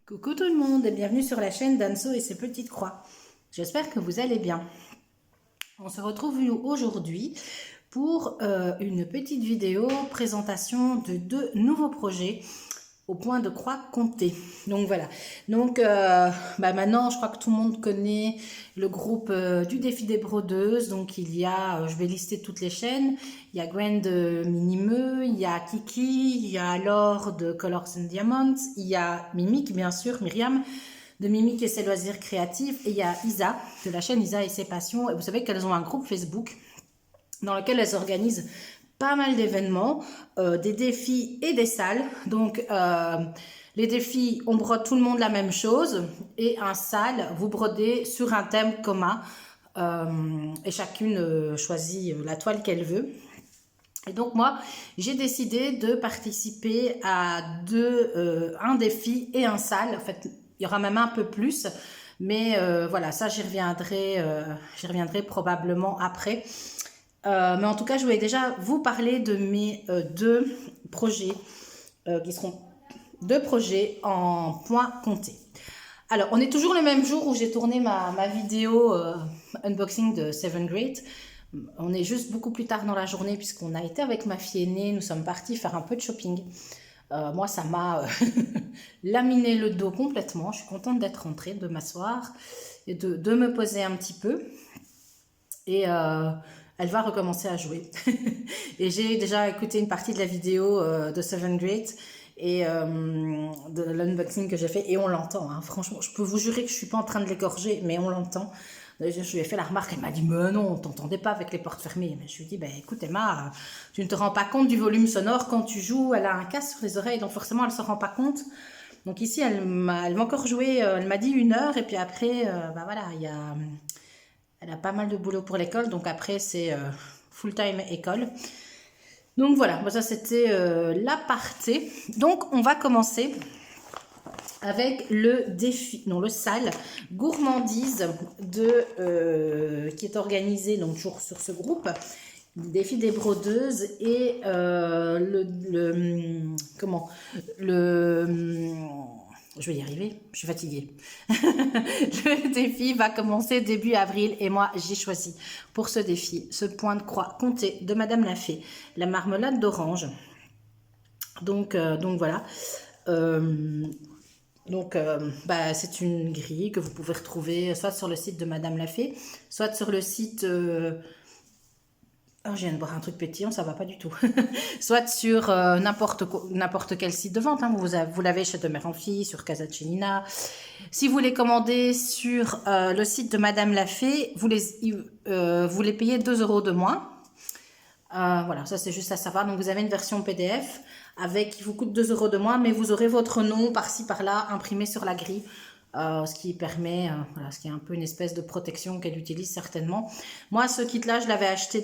Coucou tout le monde et bienvenue sur la chaîne d'Anso et ses petites croix. J'espère que vous allez bien. On se retrouve aujourd'hui pour une petite vidéo présentation de deux nouveaux projets au point de croix comptée. Donc voilà. Donc maintenant, je crois que tout le monde connaît le groupe du défi des brodeuses. Donc il y a, je vais lister toutes les chaînes. Il y a Gwen de Minimeux, il y a Kiki, il y a Laure de Colors and Diamonds, il y a Mimique, bien sûr, Myriam de Mimique et ses loisirs créatifs, et il y a Isa de la chaîne Isa et ses passions. Et vous savez qu'elles ont un groupe Facebook dans lequel elles organisent pas mal d'événements, des défis et des salles. Donc les défis, on brode tout le monde la même chose, et un salle, vous brodez sur un thème commun, et chacune choisit la toile qu'elle veut. Et donc moi, j'ai décidé de participer à un défi et un salle. En fait, il y aura même un peu plus, mais voilà, ça j'y reviendrai probablement après. Mais en tout cas, je voulais déjà vous parler de mes deux projets, qui seront deux projets en points comptés. Alors, on est toujours le même jour où j'ai tourné ma vidéo unboxing de 7th grade. On est juste beaucoup plus tard dans la journée puisqu'on a été avec ma fille aînée, nous sommes partis faire un peu de shopping. Moi, ça m'a laminé le dos complètement. Je suis contente d'être rentrée, de m'asseoir et de me poser un petit peu. Et elle va recommencer à jouer. Et j'ai déjà écouté une partie de la vidéo de 7th grade et de l'unboxing que j'ai fait, et on l'entend, hein. Franchement, je peux vous jurer que je suis pas en train de l'égorger, mais on l'entend. Je lui ai fait la remarque, elle m'a dit mais non, on t'entendait pas avec les portes fermées. Mais je lui ai dit écoute Emma, tu ne te rends pas compte du volume sonore quand tu joues. Elle a un casque sur les oreilles, donc forcément elle se rend pas compte. Donc ici elle m'a encore joué, elle m'a dit 1 heure, et puis après voilà, elle a pas mal de boulot pour l'école, donc après c'est full time école. Donc voilà, ça c'était l'aparté. Donc on va commencer avec le défi, non le salle gourmandise qui est organisé donc toujours sur ce groupe, le défi des brodeuses, et je vais y arriver, je suis fatiguée. Le défi va commencer début avril et moi j'ai choisi pour ce défi ce point de croix compté de Madame la Fée, la marmelade d'orange. Donc voilà. C'est une grille que vous pouvez retrouver soit sur le site de Madame la Fée, soit sur le site... Oh, je viens de boire un truc pétillant, ça va pas du tout. Soit sur n'importe quel site de vente, hein. Vous l'avez chez De Mère en Fille, sur Casa Celina. Si vous les commandez sur le site de Madame la Fée, vous les payez 2 € de moins. Voilà, ça c'est juste à savoir. Donc vous avez une version PDF qui vous coûte 2 € de moins, mais vous aurez votre nom par-ci par-là imprimé sur la grille. Ce qui permet, ce qui est un peu une espèce de protection qu'elle utilise certainement. Moi, ce kit-là, je l'avais acheté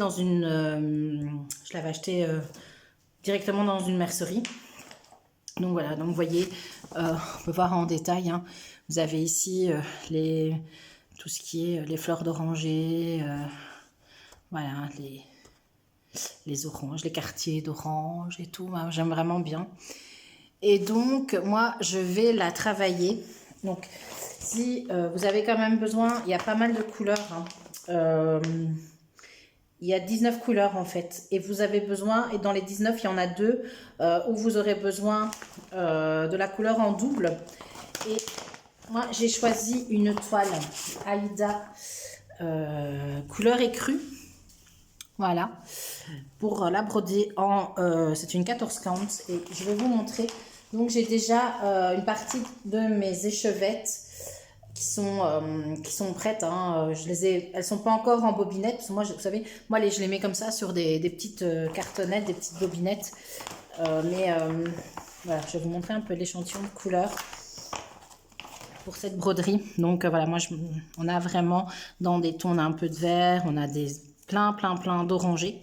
directement dans une mercerie. Donc voilà, donc vous voyez, on peut voir en détail, hein. Vous avez ici tout ce qui est les fleurs d'oranger, voilà, les oranges, les quartiers d'orange et tout. J'aime vraiment bien. Et donc, moi, je vais la travailler. Donc, si vous avez quand même besoin, il y a pas mal de couleurs, hein. Il y a 19 couleurs en fait. Et vous avez besoin, et dans les 19, il y en a 2 où vous aurez besoin de la couleur en double. Et moi, j'ai choisi une toile Aïda couleur écrue. Voilà. Pour la broder c'est une 14 count. Et je vais vous montrer. Donc j'ai déjà une partie de mes échevettes qui sont prêtes, hein. Elles sont pas encore en bobinette parce que moi, vous savez, moi je les mets comme ça sur des petites cartonnettes, des petites bobinettes. Voilà, je vais vous montrer un peu l'échantillon de couleurs pour cette broderie. Donc voilà, on a vraiment dans des tons, on a un peu de vert, on a plein d'orangé.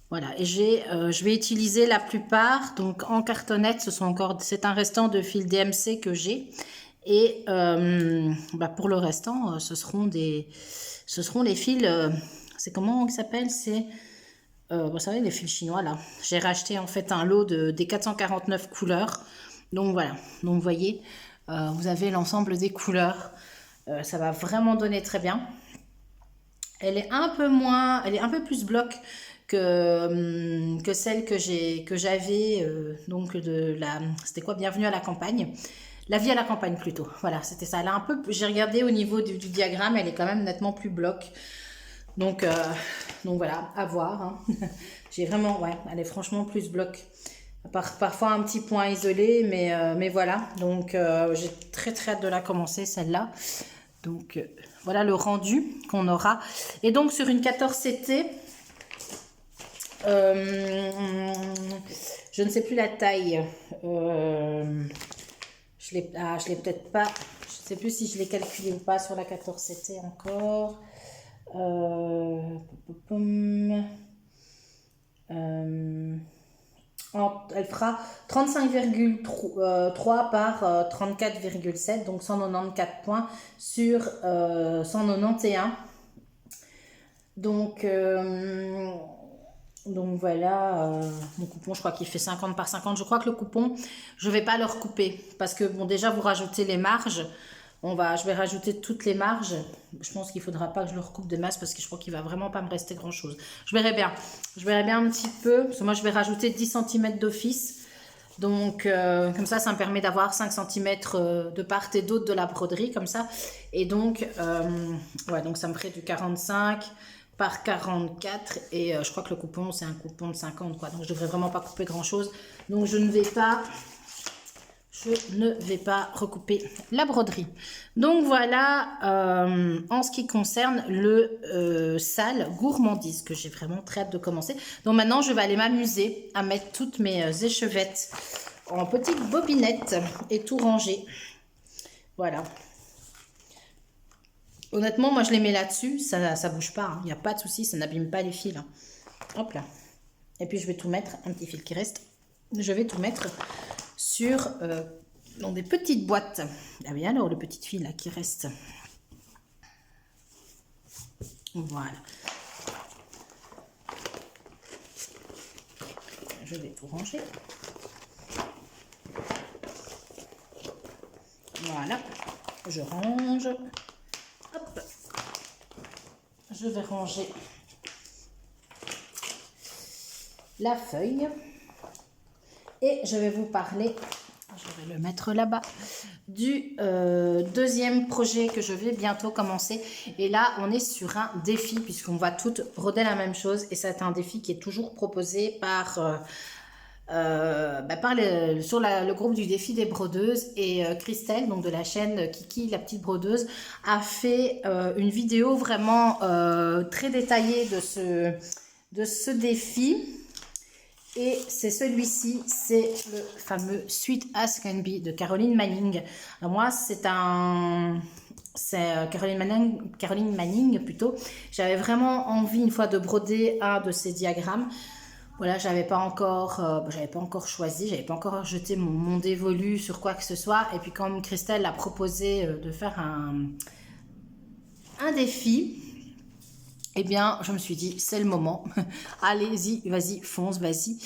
Voilà, et je vais utiliser la plupart, donc en cartonnette, c'est un restant de fil DMC que j'ai. Et pour le restant, ce seront les fils, c'est comment ils s'appellent, vous savez, les fils chinois là. J'ai racheté en fait un lot des 449 couleurs. Donc voilà, donc vous voyez, Vous avez l'ensemble des couleurs. Ça va vraiment donner très bien. Elle est un peu plus bloc que celle que j'avais, donc c'était quoi, Bienvenue à la campagne. La vie à la campagne plutôt. Voilà, c'était ça. Elle a un peu, j'ai regardé au niveau du diagramme, elle est quand même nettement plus bloc. Donc voilà, à voir. Hein. J'ai vraiment, ouais, elle est franchement plus bloc. Parfois un petit point isolé, mais voilà. Donc j'ai très hâte de la commencer celle-là. Donc voilà le rendu qu'on aura. Et donc sur une 14CT, je ne sais plus la taille. Je l'ai peut-être pas. Je ne sais plus si je l'ai calculé ou pas sur la 14CT encore. Elle fera 35,3 par 34,7, donc 194 points sur 191. Donc voilà, mon coupon, je crois qu'il fait 50 par 50. Je crois que le coupon, je ne vais pas le recouper parce que bon, déjà vous rajoutez les marges. Je vais rajouter toutes les marges. Je pense qu'il ne faudra pas que je le recoupe de masse parce que je crois qu'il ne va vraiment pas me rester grand chose. Je verrai bien. Je verrai bien un petit peu. Parce que moi, je vais rajouter 10 cm d'office. Donc, comme ça me permet d'avoir 5 cm de part et d'autre de la broderie. Comme ça. Et donc, ouais, donc ça me ferait du 45 par 44. Et je crois que le coupon, c'est un coupon de 50. Quoi. Donc, je ne devrais vraiment pas couper grand chose. Donc, je ne vais pas recouper la broderie. Donc voilà, en ce qui concerne le sale gourmandise, que j'ai vraiment très hâte de commencer. Donc maintenant, je vais aller m'amuser à mettre toutes mes échevettes en petites bobinettes et tout ranger. Voilà. Honnêtement, moi je les mets là-dessus, ça bouge pas, il n'y a pas de souci, ça n'abîme pas les fils. Hein. Hop là. Et puis je vais tout mettre, un petit fil qui reste, je vais tout mettre sur dans des petites boîtes. Ah bien alors, le petit fil là qui reste. Voilà. Je vais tout ranger. Voilà. Je range. Hop. Je vais ranger la feuille. Et je vais vous parler, je vais le mettre là-bas, du deuxième projet que je vais bientôt commencer. Et là, on est sur un défi puisqu'on va toutes broder la même chose. Et c'est un défi qui est toujours proposé par, sur le groupe du défi des brodeuses. Et Christelle, donc de la chaîne Kiki, la petite brodeuse, a fait une vidéo vraiment très détaillée de ce défi. Et c'est celui-ci, c'est le fameux Sweet as Can Be de Caroline Manning. Alors moi, c'est Caroline Manning plutôt. J'avais vraiment envie une fois de broder un de ces diagrammes. Voilà, j'avais pas encore choisi, j'avais pas encore jeté mon dévolu sur quoi que ce soit. Et puis quand Christelle a proposé de faire un défi, eh bien, je me suis dit, c'est le moment. Allez-y, vas-y, fonce, vas-y.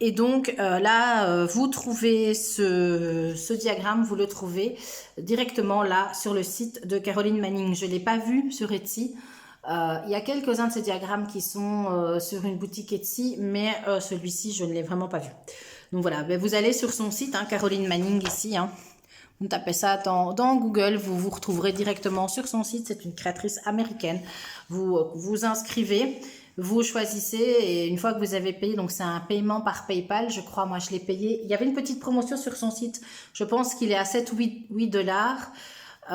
Et donc, là, vous trouvez ce diagramme, vous le trouvez directement là, sur le site de Caroline Manning. Je ne l'ai pas vu sur Etsy. Il y a quelques-uns de ces diagrammes qui sont sur une boutique Etsy, mais celui-ci, je ne l'ai vraiment pas vu. Donc voilà, ben, vous allez sur son site, hein, Caroline Manning ici, hein. Vous tapez ça dans Google, vous vous retrouverez directement sur son site. C'est une créatrice américaine. Vous vous inscrivez, vous choisissez et une fois que vous avez payé, donc c'est un paiement par PayPal, je crois, moi je l'ai payé. Il y avait une petite promotion sur son site, je pense qu'il est à 7 ou 8 dollars. Il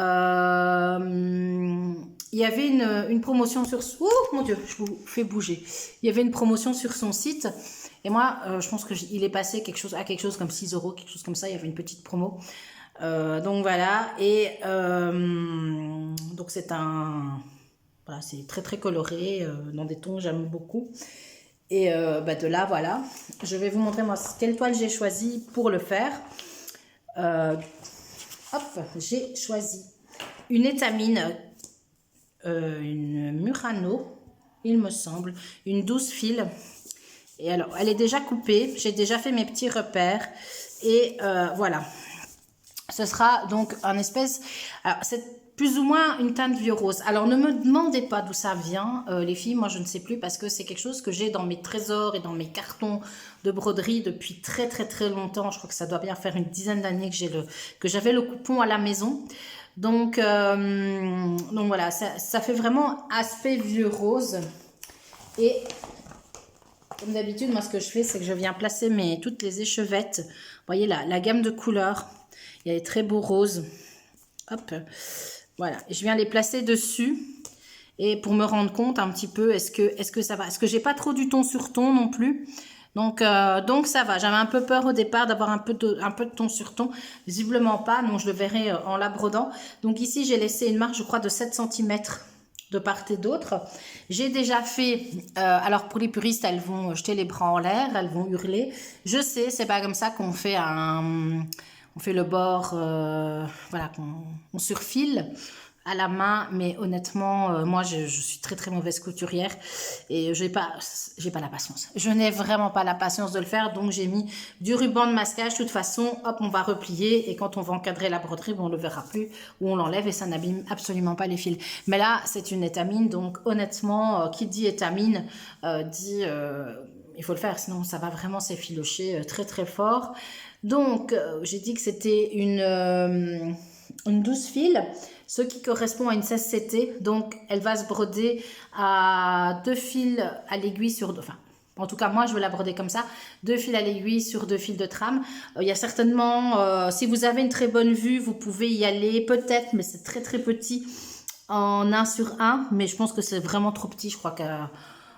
y avait une promotion sur... Oh mon Dieu, je vous fais bouger. Il y avait une promotion sur son site. Et moi, je pense qu'il est passé quelque chose comme 6 euros, quelque chose comme ça. Il y avait une petite promo. Donc voilà, et donc c'est voilà, c'est très très coloré dans des tons que j'aime beaucoup. Et de là, voilà, je vais vous montrer moi quelle toile j'ai choisi pour le faire. Hop, j'ai choisi une étamine, une Murano, il me semble, une 12 fils. Et alors, elle est déjà coupée, j'ai déjà fait mes petits repères. Et voilà. Ce sera donc un espèce... Alors, c'est plus ou moins une teinte vieux rose. Alors, ne me demandez pas d'où ça vient, les filles. Moi, je ne sais plus parce que c'est quelque chose que j'ai dans mes trésors et dans mes cartons de broderie depuis très, très, très longtemps. Je crois que ça doit bien faire une dizaine d'années que j'avais le coupon à la maison. Donc voilà, ça fait vraiment aspect vieux rose. Et comme d'habitude, moi, ce que je fais, c'est que je viens placer toutes les échevettes. Vous voyez la gamme de couleurs. Il y a des très beaux roses. Hop. Voilà. Je viens les placer dessus. Et pour me rendre compte un petit peu, est-ce que ça va? Est-ce que j'ai pas trop du ton sur ton non plus? Donc ça va. J'avais un peu peur au départ d'avoir un peu de ton sur ton. Visiblement pas. Donc, je le verrai en la brodant. Donc, ici, j'ai laissé une marge, je crois, de 7 cm de part et d'autre. J'ai déjà fait, alors pour les puristes, elles vont jeter les bras en l'air, elles vont hurler. Je sais, c'est pas comme ça qu'on fait on fait le bord, voilà, on surfile à la main, mais honnêtement, moi, je suis très très mauvaise couturière et j'ai pas la patience. Je n'ai vraiment pas la patience de le faire, donc j'ai mis du ruban de masquage. De toute façon, hop, on va replier et quand on va encadrer la broderie, bon, on le verra plus ou on l'enlève et ça n'abîme absolument pas les fils. Mais là, c'est une étamine, donc honnêtement, qui dit étamine dit il faut le faire, sinon ça va vraiment s'effilocher très très fort. Donc, j'ai dit que c'était une 12 fils, ce qui correspond à une 16 CT. Donc, elle va se broder à 2 fils à l'aiguille sur... Enfin, en tout cas, moi, je vais la broder comme ça. 2 fils à l'aiguille sur 2 fils de trame. Il y a certainement... si vous avez une très bonne vue, vous pouvez y aller peut-être, mais c'est très très petit en 1 sur 1. Mais je pense que c'est vraiment trop petit. Je crois que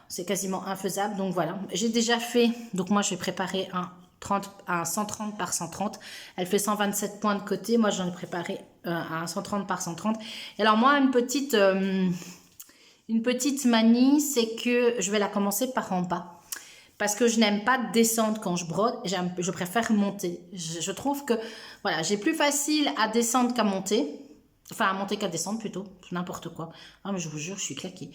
c'est quasiment infaisable. Donc, voilà. J'ai déjà fait... Donc, moi, je vais préparer un 130 par 130. Elle fait 127 points de côté. Moi, j'en ai préparé un 130 par 130. Et alors, moi, une petite manie, c'est que je vais la commencer par en bas. Parce que je n'aime pas descendre quand je brode. Je préfère monter. Je trouve que, voilà, j'ai plus facile à descendre qu'à monter. Enfin, à monter qu'à descendre plutôt. N'importe quoi. Ah, mais je vous jure, je suis claquée.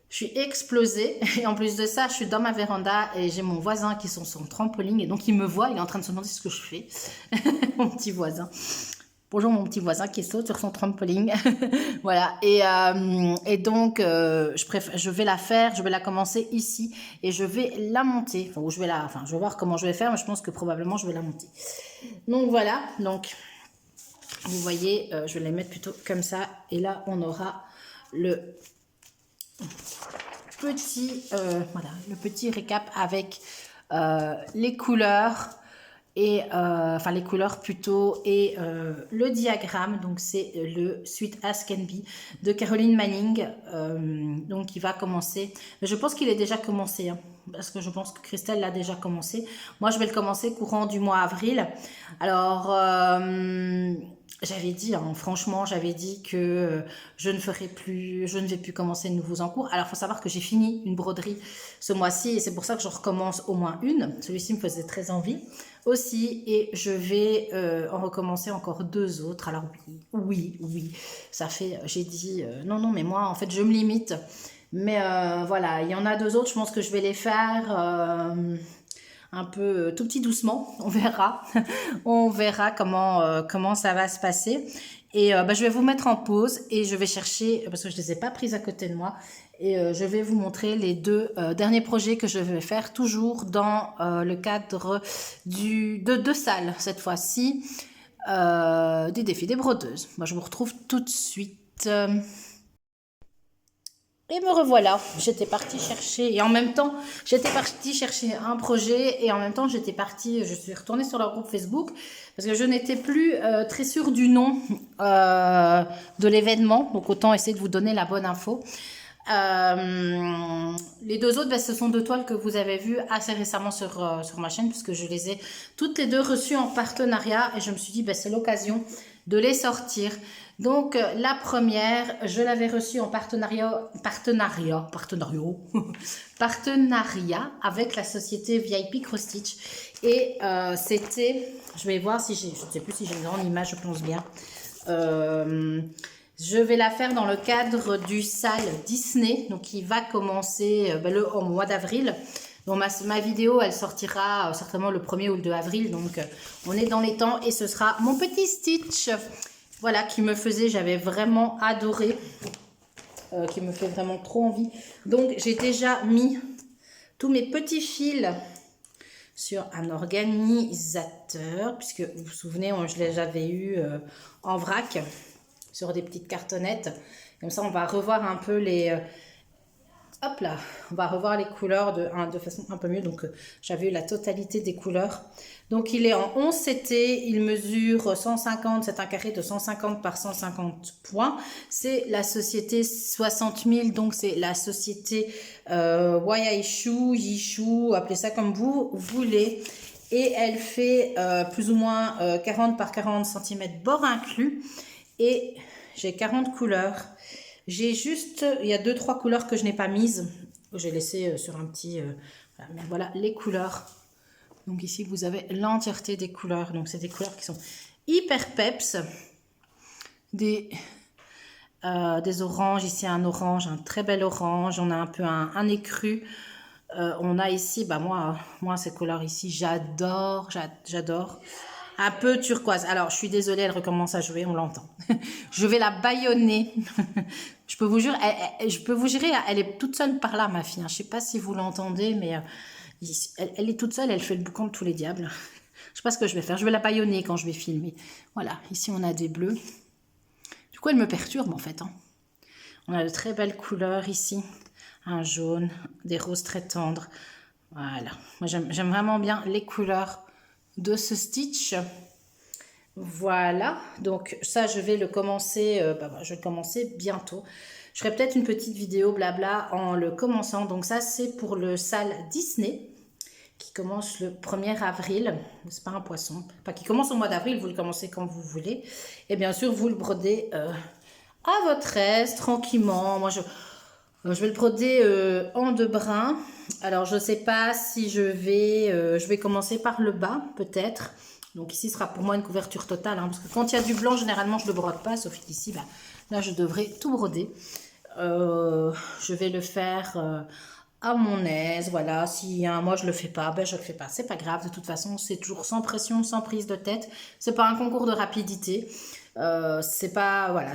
Je suis explosée et en plus de ça, je suis dans ma véranda et j'ai mon voisin qui sont sur son trampoline et donc il me voit, il est en train de se demander ce que je fais. Mon petit voisin. Bonjour mon petit voisin qui saute sur son trampoline. Voilà. Et donc, je vais la faire, je vais la commencer ici et je vais la monter. Enfin, je vais voir comment je vais faire, mais je pense que probablement je vais la monter. Donc voilà. Donc, vous voyez, je vais les mettre plutôt comme ça et là, on aura le petit récap avec les couleurs et enfin les couleurs plutôt et le diagramme. Donc c'est le Sweet as Can Be de Caroline Manning, donc il va commencer, mais je pense qu'il est déjà commencé hein, parce que je pense que Christelle l'a déjà commencé. Moi je vais le commencer courant du mois avril. Alors j'avais dit, hein, franchement, j'avais dit que je ne vais plus commencer de nouveaux en cours. Alors, il faut savoir que j'ai fini une broderie ce mois-ci et c'est pour ça que je recommence au moins une. Celui-ci me faisait très envie aussi et je vais en recommencer encore 2 autres. Alors oui, ça fait, j'ai dit, non, mais moi, en fait, je me limite. Mais voilà, il y en a 2 autres, je pense que je vais les faire... un peu tout petit doucement, on verra. On verra comment ça va se passer. Et je vais vous mettre en pause et je vais chercher, parce que je ne les ai pas prises à côté de moi, et je vais vous montrer les 2 derniers projets que je vais faire, toujours dans le cadre de 2 salles, cette fois-ci, des défis des brodeuses. Moi, je vous retrouve tout de suite. Et me revoilà, j'étais partie chercher, et en même temps, j'étais partie chercher un projet, et en même temps, je suis retournée sur leur groupe Facebook, parce que je n'étais plus très sûre du nom de l'événement, donc autant essayer de vous donner la bonne info. Les 2 autres, ce sont 2 toiles que vous avez vues assez récemment sur ma chaîne, puisque je les ai toutes les 2 reçues en partenariat, et je me suis dit, c'est l'occasion de les sortir. Donc, la première, je l'avais reçue en partenariat avec la société VIP Cross Stitch. Et c'était, je vais voir si je ne sais plus si j'ai une grande image, je pense bien. Je vais la faire dans le cadre du salle Disney, donc qui va commencer au mois d'avril. Bon, ma vidéo, elle sortira certainement le 1er ou le 2 avril, donc on est dans les temps et ce sera mon petit Stitch, voilà, qui me faisait, j'avais vraiment adoré, qui me fait vraiment trop envie. Donc j'ai déjà mis tous mes petits fils sur un organisateur, puisque vous vous souvenez, je les avais eu en vrac, sur des petites cartonnettes. Comme ça, on va revoir un peu les... hop là, on va revoir les couleurs de façon un peu mieux. Donc, j'avais eu la totalité des couleurs. Donc, il est en 11 CT, il mesure 150, c'est un carré de 150 par 150 points. C'est la société 60 000, donc c'est la société Yishu, appelez ça comme vous voulez. Et elle fait plus ou moins 40 par 40 cm bord inclus. Et j'ai 40 couleurs. J'ai juste, il y a 2-3 couleurs que je n'ai pas mises. J'ai laissé sur un petit... voilà, mais voilà les couleurs. Donc ici, vous avez l'entièreté des couleurs. Donc c'est des couleurs qui sont hyper peps. Des oranges. Ici, un orange, un très bel orange. On a un peu un écru. On a ici, bah moi ces couleurs ici, j'adore. Un peu turquoise. Alors, je suis désolée, elle recommence à jouer, on l'entend. Je vais la bâillonner. Je peux vous jurer, elle est toute seule par là, ma fille. Je ne sais pas si vous l'entendez, mais elle est toute seule, elle fait le boucan de tous les diables. Je ne sais pas ce que je vais faire. Je vais la bâillonner quand je vais filmer. Voilà, ici on a des bleus. Du coup, elle me perturbe en fait. On a de très belles couleurs ici. Un jaune, des roses très tendres. Voilà. Moi, j'aime vraiment bien les couleurs de ce Stitch. Voilà, donc ça je vais le commencer, je vais le commencer bientôt. Je ferai peut-être une petite vidéo blabla en le commençant. Donc ça c'est pour le sale Disney qui commence le 1er avril. C'est pas un poisson, enfin qui commence au mois d'avril, vous le commencez quand vous voulez. Et bien sûr vous le brodez à votre aise, tranquillement. Moi je vais le broder en 2 brins. Alors, je ne sais pas si je vais commencer par le bas, peut-être. Donc, ici, ce sera pour moi une couverture totale. Parce que quand il y a du blanc, généralement, je ne le brode pas. Sauf qu'ici, là, je devrais tout broder. Je vais le faire à mon aise. Voilà, si un mois, je ne le fais pas, je ne le fais pas. C'est pas grave. De toute façon, c'est toujours sans pression, sans prise de tête. Ce n'est pas un concours de rapidité. C'est pas, voilà,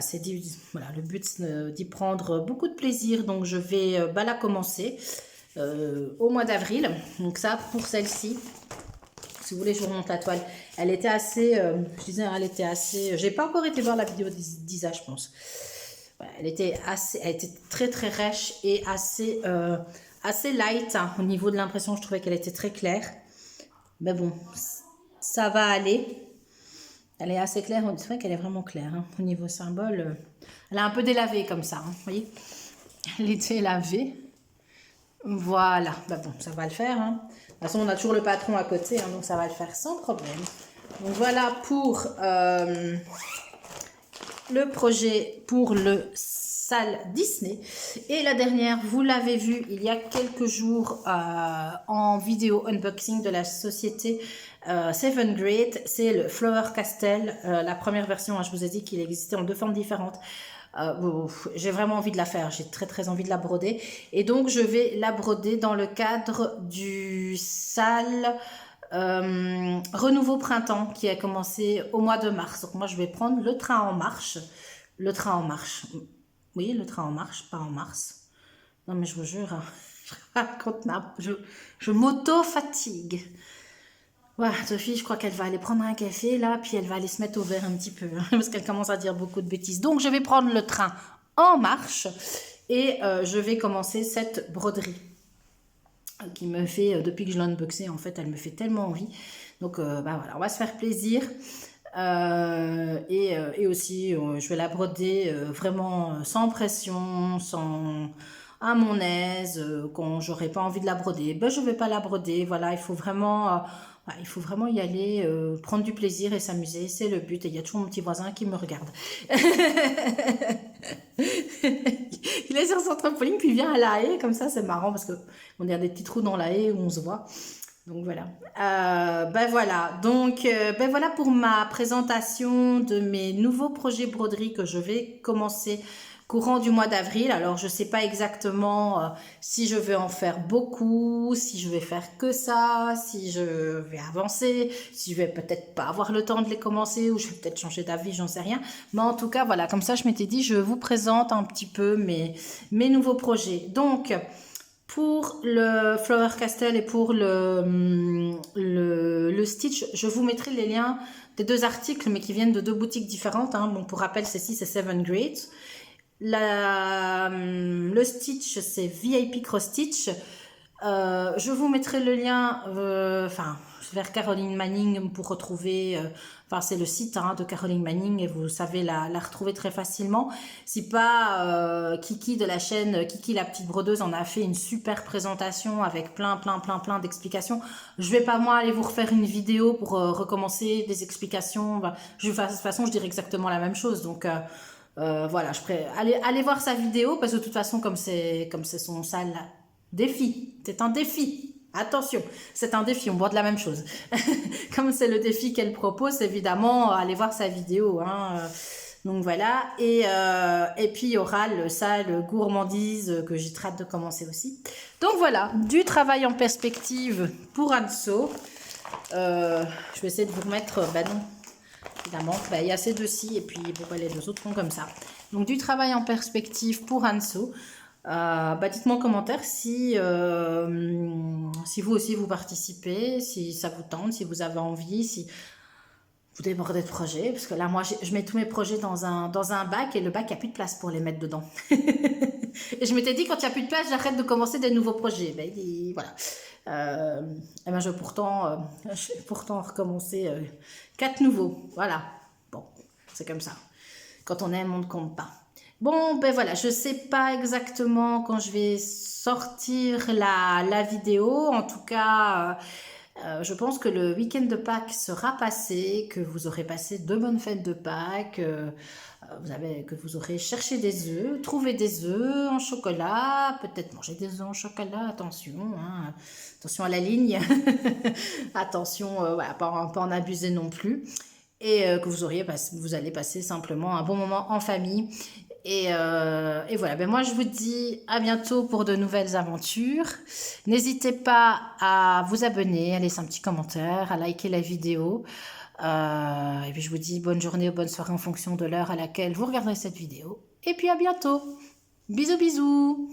le but c'est d'y prendre beaucoup de plaisir, donc je vais la commencer au mois d'avril. Donc ça, pour celle-ci, si vous voulez, je vous remonte la toile. Elle était assez, je disais, elle était assez, j'ai pas encore été voir la vidéo d'Isa, je pense. Voilà, elle était très très rêche et assez light, au niveau de l'impression. Je trouvais qu'elle était très claire, mais bon, ça va aller. Elle est assez claire, c'est vrai qu'elle est vraiment claire. Au niveau symbole, elle a un peu délavé comme ça, vous voyez. Elle était lavée. Voilà, bon, ça va le faire. De toute façon, on a toujours le patron à côté, donc ça va le faire sans problème. Donc voilà pour le projet pour le sale Disney. Et la dernière, vous l'avez vu il y a quelques jours en vidéo unboxing de la société Seven Great, c'est le Flower Castle, la première version. Je vous ai dit qu'il existait en 2 formes différentes. J'ai vraiment envie de la faire, j'ai très très envie de la broder, et donc je vais la broder dans le cadre du sale renouveau printemps qui a commencé au mois de mars. Donc moi je vais prendre le train en marche, oui, le train en marche, pas en mars. Non mais je vous jure, je m'auto-fatigue. Voilà, Sophie, je crois qu'elle va aller prendre un café là, puis elle va aller se mettre au vert un petit peu, parce qu'elle commence à dire beaucoup de bêtises. Donc je vais prendre le train en marche et je vais commencer cette broderie qui me fait, depuis que je l'ai unboxée, en fait, elle me fait tellement envie. Donc voilà, on va se faire plaisir. Et aussi, je vais la broder vraiment sans pression, à mon aise. Quand j'aurai pas envie de la broder, je vais pas la broder. Voilà, il faut vraiment y aller, prendre du plaisir et s'amuser, c'est le but. Et il y a toujours mon petit voisin qui me regarde. Il est sur son trampoline, puis il vient à la haie, comme ça c'est marrant parce qu'on a des petits trous dans la haie où on se voit. Donc voilà. Voilà. Donc voilà pour ma présentation de mes nouveaux projets broderie que je vais commencer courant du mois d'avril. Alors, je ne sais pas exactement si je vais en faire beaucoup, si je vais faire que ça, si je vais avancer, si je vais peut-être pas avoir le temps de les commencer ou je vais peut-être changer d'avis, j'en sais rien. Mais en tout cas, voilà, comme ça, je m'étais dit, je vous présente un petit peu mes nouveaux projets. Donc, pour le Flower Castle et pour le Stitch, je vous mettrai les liens des 2 articles, mais qui viennent de 2 boutiques différentes. Hein. Bon, pour rappel, ceci, c'est 7 Great. Le Stitch, c'est VIP Cross Stitch. Je vous mettrai le lien vers Caroline Manning pour retrouver, c'est le site de Caroline Manning et vous savez la retrouver très facilement. Si pas, Kiki de la chaîne Kiki la petite brodeuse en a fait une super présentation avec plein d'explications. Je vais pas moi aller vous refaire une vidéo pour recommencer des explications. De toute façon, je dirais exactement la même chose. Donc voilà, allez voir sa vidéo parce que de toute façon, comme c'est son sale défi, c'est un défi. Attention, c'est un défi, on boit de la même chose. Comme c'est le défi qu'elle propose, évidemment, allez voir sa vidéo. Hein. Donc voilà, et puis il y aura le gourmandise que j'ai très hâte de commencer aussi. Donc voilà, du travail en perspective pour Anso. Je vais essayer de vous remettre, non, évidemment, il y a ces 2-ci et puis les 2 autres sont comme ça. Donc du travail en perspective pour Anso. Dites-moi en commentaire si vous aussi vous participez, si ça vous tente, si vous avez envie, si vous débordez de projets, parce que là moi je mets tous mes projets dans un bac et le bac il n'y a plus de place pour les mettre dedans. Et je m'étais dit quand il n'y a plus de place j'arrête de commencer des nouveaux projets. Voilà. Je vais pourtant recommencer 4 nouveaux. Voilà. Bon, c'est comme ça. Quand on aime, on ne compte pas. Bon, voilà, je sais pas exactement quand je vais sortir la vidéo. En tout cas, je pense que le week-end de Pâques sera passé, que vous aurez passé de bonnes fêtes de Pâques, que vous aurez cherché des œufs, trouvé des œufs en chocolat, peut-être manger des œufs en chocolat, attention, hein, attention à la ligne, attention, pas en abuser non plus. Et que vous allez passer simplement un bon moment en famille. Et voilà, moi je vous dis à bientôt pour de nouvelles aventures. N'hésitez pas à vous abonner, à laisser un petit commentaire, à liker la vidéo. Et puis je vous dis bonne journée ou bonne soirée en fonction de l'heure à laquelle vous regarderez cette vidéo. Et puis à bientôt. Bisous bisous.